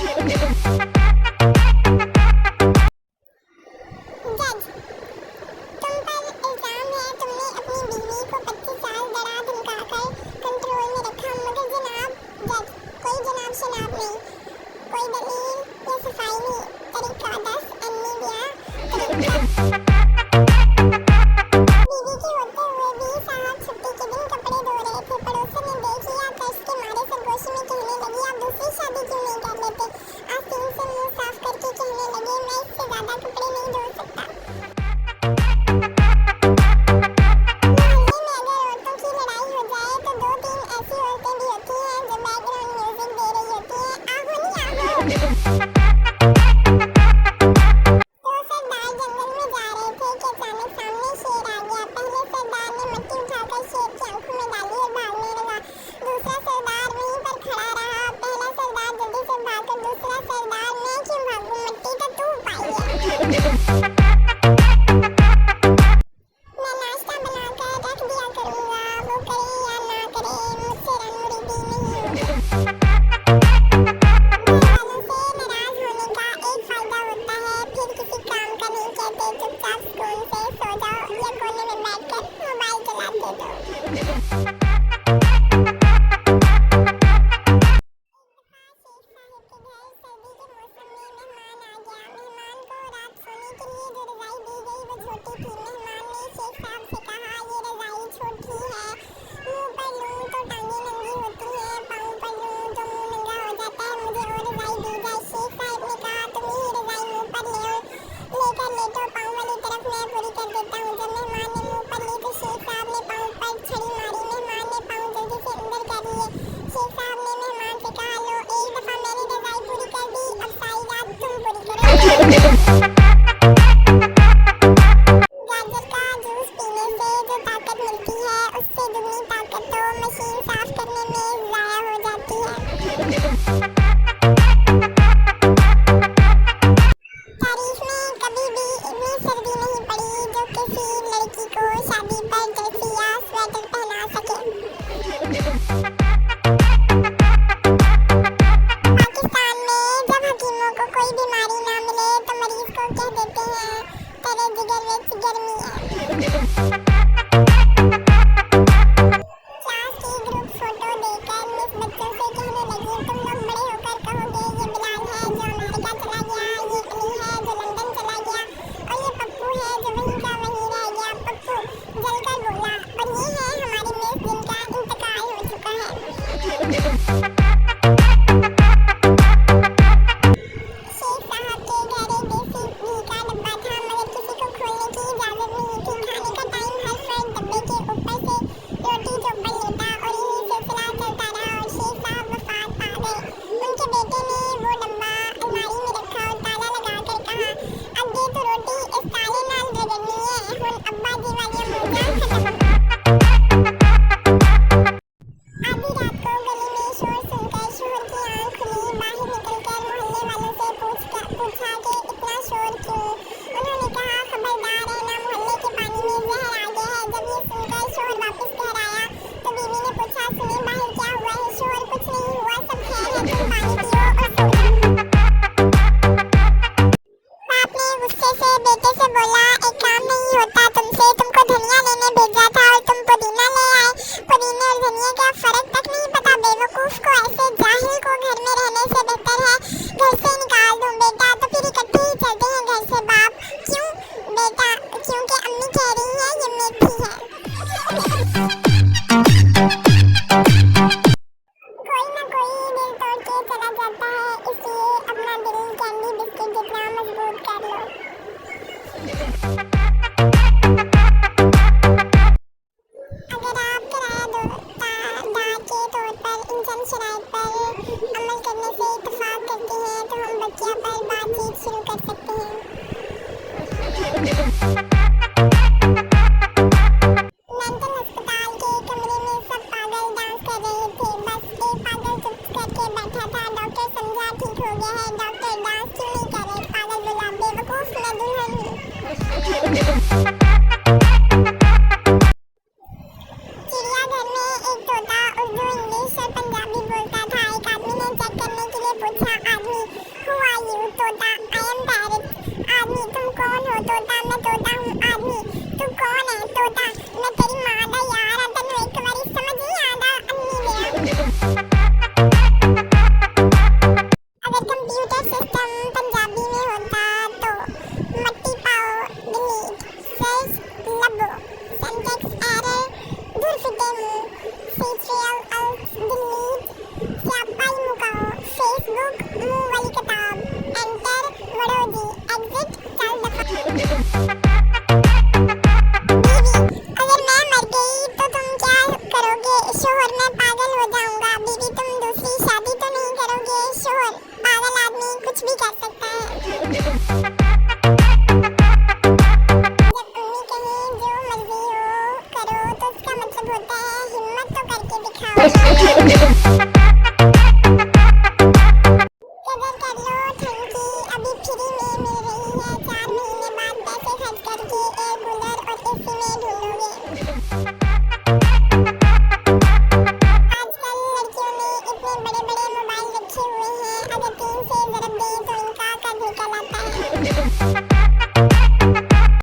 जज, तुम पर इल्जाम है तुमने अपनी बीवी को 25 साल डरा धमकाकर कंट्रोल में रखा, मगर जनाब जज, कोई जनाब शनाब नहीं, कोई दलील या सफाई नहीं। तरीका 10 अन्नी ब्याह तरीका। बीवी के होते हुए भी साहब छुट्टी के दिन कपड़े धो रहे थे। पड़ोसन ने देख लिया, कष्ट के मारे सरगोशी में कहने लगी, आप दूसरी शादी क्यों नहीं कर लेते? आस्तीन से मुंह साफ करके कहने लगे, मैं इससे ज्यादा कपड़े नहीं धो सकता। मोहल्ले में अगर औरतों की लड़ाई हो जाए तो 2-3 ऐसी औरतें भी होती हैं जो बैकग्राउंड म्यूजिक दे रही होती हैं, आहो नहीं आहो। तो सरदार जंगल में जा रहे थे कि अचानक सामने शेर आ गया। पहले सरदार ने मट्टी उठाकर शेर की आंखों में डाली और भागने लगा। दूसरा सरदार वहीं पर खड़ा रहा। पहला सरदार जल्दी से भागा, दूसरा सरदार, मैं क्यों भागूं, मट्टी तो तू पाई है। मैं नाश्ता बनाकर रख दिया करूंगा, वो करे या ना करे, मुझसे रंग-मुरीदी नहीं होगी। घरवालों से नाराज होने का एक फायदा होता है, फिर किसी काम का नहीं कहते, चुपचाप सुकून से सो जाओ या कोने में बैठकर मोबाइल चलाते दो। गाजर का जूस पीने से जो ताकत मिलती है, उससे दुगनी ताकत तो मशीन साफ करने में ज़ाया हो जाती है। तारीफ में कभी भी इतनी सर्दी नहीं पड़ी जो किसी लड़की को शादी पर जर्सी या स्वेटर पहना सके। पाकिस्तान में जब हकीमों को कोई बीमारी ना मिले तो मरीज को कह देते हैं, तेरे जिगर विच गर्मी है। क्लास की ग्रुप फोटो देखकर मिस बच्चों से कहने लगी, तुम लोग बड़े होकर कहोगे ये बिलाल है जो अमेरिका चला गया, ये अली है जो लंदन चला गया, और ये पप्पू है जो वहीं का वहीं रह गया। पप्पू जलकर बोला, और ये है हमारी मिस जिनका इंतकाल हो चुका है। शेख साहब के घर एक देसी घी का डब्बा था, मगर किसी को खोलने की इजाजत नहीं थी। खाने का टाइम हर फर्द डब्बे के ऊपर से रोटी चोपड़ लेता और यही सिलसिला चलता रहा और शेख साहब वफात पा गए। उनके बेटे ने वो डब्बा अलमारी में रखा और ताला लगाकर कहा, अगे तो रोटी इस ताले नाल रगड़नी है, हुण अब्बा जी वालियां मौजां खत्म। आधी रात को गली में शोर सुनकर शोहर की आंख खुली। बाहर निकलकर मोहल्ले वालों से पूछा कि इतना शोर क्यों। उन्होंने कहा, खबरदार रहना, मोहल्ले के पानी में जहर आ गया है। जब ये सुनकर शोहर वापस घर आया तो बीवी ने पूछा, सुनिए बाहर क्या हुआ है? शोहर, कुछ नहीं हुआ, सब खैर है, तुम पानी पियो और सो जाओ। बाप ने गुस्से से बेटे से बोला, एक काम नहीं होता तुमसे, तुमको धनिया लेने भेजा था और तुम पुदीना ले आए। पुदीने और धनिया का फर्क तक नहीं पता, बेवकूफ को, ऐसे जाहिल को घर में रहने से बेहतर है घर से निकाल दूं। बेटा तो फिर इकट्ठे ही चलते हैं घर से। बाप, क्यों बेटा? क्योंकि अम्मी कह रही है ये मेथी है। कोई ना कोई दिल तोड़ के चला जाता है, इसलिए अपना दिल कैंडी बिस्किट जितना मजबूत कर लो। अगर आप किराएदार के तौर पर इन चंद शराइत पर अमल करने से इत्तेफाक करते हैं तो हम बच्चियों पर बातचीत शुरू कर सकते हैं। मेंटल अस्पताल के कमरे में सब पागल डांस कर रहे थे। बस एक पागल चुप करके बैठा था। डॉक्टर समझा ठीक हो गया है। डॉक्टर, डांस क्यों नहीं कर रहे? पागल बोला, बेवकूफ, मैं दुल्हन हूँ। चिड़ियाघर में एक तोता उर्दू, इंग्लिश और पंजाबी बोलता था। एक आदमी ने चेक करने के लिए पूछा, आदमी फेशियल और डिलीट स्यापा ही मुकाओ फेसबुक मुंह वाली किताब एंटर वड़ोदी एग्जिट चल दफा बीवी अगर मैं मर गई तो तुम क्या करोगे शोहर मैं पागल हो जाऊंगा बीवी तुम दूसरी शादी तो नहीं करोगे शोहर पागल आदमी कुछ भी कर सकता है जब अम्मी कहें जो मर्जी हो करो तो उसका मतलब होता है हिम्मत तो करके दिखाओ